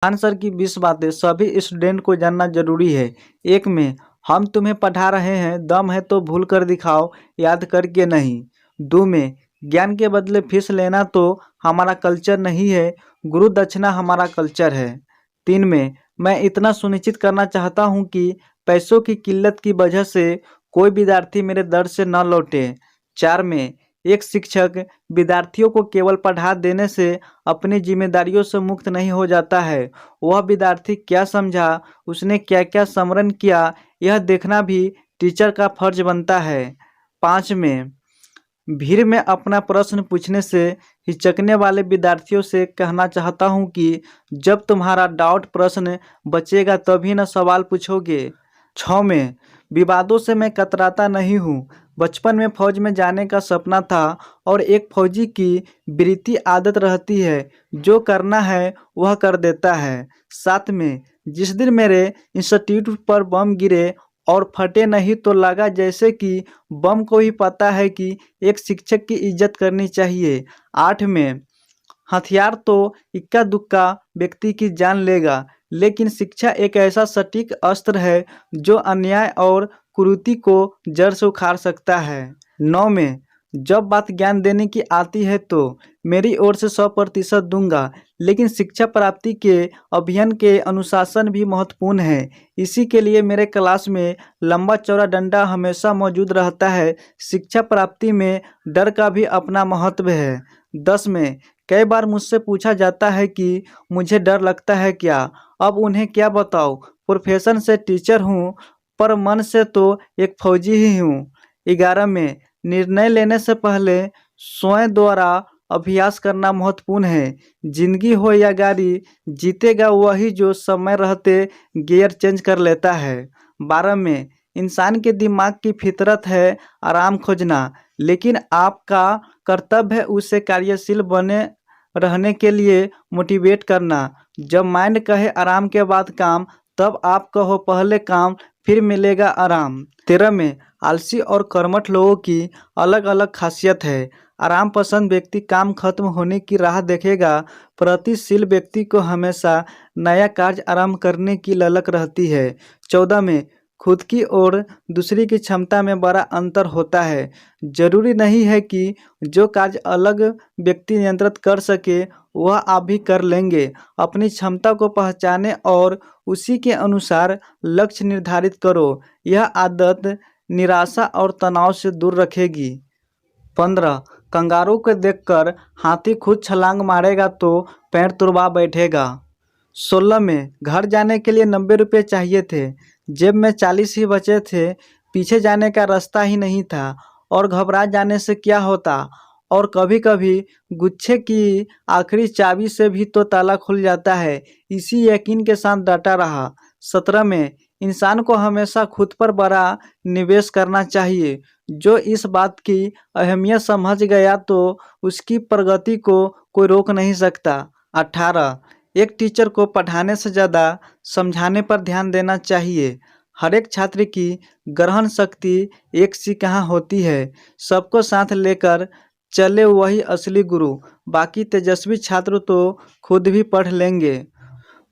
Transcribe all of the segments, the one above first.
Khan sir की 20 बातें सभी स्टूडेंट को जानना जरूरी है। 1 में, हम तुम्हें पढ़ा रहे हैं, दम है तो भूल कर दिखाओ, याद करके नहीं। 2 में, ज्ञान के बदले फीस लेना तो हमारा कल्चर नहीं है, गुरु दक्षिणा हमारा कल्चर है। 3 में, मैं इतना सुनिश्चित करना चाहता हूँ कि पैसों की किल्लत की वजह से कोई विद्यार्थी मेरे दर से न लौटे। 4 में, एक शिक्षक विद्यार्थियों को केवल पढ़ा देने से अपनी जिम्मेदारियों से मुक्त नहीं हो जाता है। वह विद्यार्थी क्या समझा, उसने क्या क्या स्मरण किया, यह देखना भी टीचर का फर्ज बनता है। 5 में, भीड़ में अपना प्रश्न पूछने से हिचकने वाले विद्यार्थियों से कहना चाहता हूं कि जब तुम्हारा डाउट प्रश्न बचेगा तभी न सवाल पूछोगे। 6 में, विवादों से मैं कतराता नहीं हूँ। बचपन में फौज में जाने का सपना था और एक फौजी की वृत्ति आदत रहती है, जो करना है वह कर देता है। 7 में, जिस दिन मेरे इंस्टीट्यूट पर बम गिरे और फटे नहीं तो लगा जैसे कि बम को भी पता है कि एक शिक्षक की इज्जत करनी चाहिए। 8 में, हथियार तो इक्का दुक्का व्यक्ति की जान लेगा, लेकिन शिक्षा एक ऐसा सटीक अस्त्र है जो अन्याय और कुरीति को जड़ से उखाड़ सकता है। 9 में, जब बात ज्ञान देने की आती है तो मेरी ओर से 100% दूंगा, लेकिन शिक्षा प्राप्ति के अभियान के अनुशासन भी महत्वपूर्ण है। इसी के लिए मेरे क्लास में लंबा चौड़ा डंडा हमेशा मौजूद रहता है। शिक्षा प्राप्ति में डर का भी अपना महत्व है। 10 में, कई बार मुझसे पूछा जाता है कि मुझे डर लगता है क्या? अब उन्हें क्या बताऊं? प्रोफेशन से टीचर हूं, पर मन से तो एक फौजी ही हूं। 11 में, निर्णय लेने से पहले स्वयं द्वारा अभ्यास करना महत्वपूर्ण है। जिंदगी हो या गाड़ी, जीतेगा वही जो समय रहते गियर चेंज कर लेता है। 12 में, इंसान के दिमाग की फितरत है आराम खोजना, लेकिन आपका कर्तव्य है उसे कार्यशील बने रहने के लिए मोटिवेट करना। जब माइंड कहे आराम के बाद काम, तब आप कहो पहले काम फिर मिलेगा आराम। 13 में, आलसी और कर्मठ लोगों की अलग अलग खासियत है। आराम पसंद व्यक्ति काम खत्म होने की राह देखेगा, प्रगतिशील व्यक्ति को हमेशा नया कार्य आरंभ करने की ललक रहती है। 14 में, खुद की और दूसरी की क्षमता में बड़ा अंतर होता है। जरूरी नहीं है कि जो कार्य अलग व्यक्ति नियंत्रित कर सके वह आप भी कर लेंगे। अपनी क्षमता को पहचाने और उसी के अनुसार लक्ष्य निर्धारित करो। यह आदत निराशा और तनाव से दूर रखेगी। 15, कंगारू को देखकर हाथी खुद छलांग मारेगा तो पैर तुड़वा बैठेगा। 16 में, घर जाने के लिए 90 रुपये चाहिए थे, जेब में 40 ही बचे थे, पीछे जाने का रास्ता ही नहीं था और घबरा जाने से क्या होता, और कभी कभी गुच्छे की आखिरी चाबी से भी तो ताला खुल जाता है। इसी यकीन के साथ डटा रहा। 17 में, इंसान को हमेशा खुद पर बड़ा निवेश करना चाहिए। जो इस बात की अहमियत समझ गया तो उसकी प्रगति को कोई रोक नहीं सकता। 18, एक टीचर को पढ़ाने से ज़्यादा समझाने पर ध्यान देना चाहिए। हर एक छात्र की ग्रहण शक्ति एक सी कहाँ होती है। सबको साथ लेकर चले वही असली गुरु, बाकी तेजस्वी छात्र तो खुद भी पढ़ लेंगे।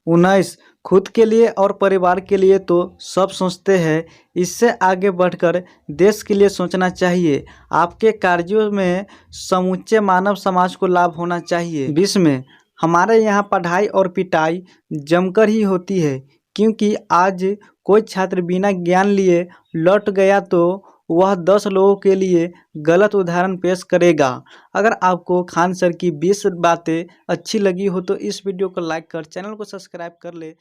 19, खुद के लिए और परिवार के लिए तो सब सोचते हैं, इससे आगे बढ़कर देश के लिए सोचना चाहिए। आपके कार्यों में समूचे मानव समाज को लाभ होना चाहिए। 20 में, हमारे यहाँ पढ़ाई और पिटाई जमकर ही होती है, क्योंकि आज कोई छात्र बिना ज्ञान लिए लौट गया तो वह 10 लोगों के लिए गलत उदाहरण पेश करेगा। अगर आपको खान सर की 20 बातें अच्छी लगी हो तो इस वीडियो को लाइक कर चैनल को सब्सक्राइब कर ले।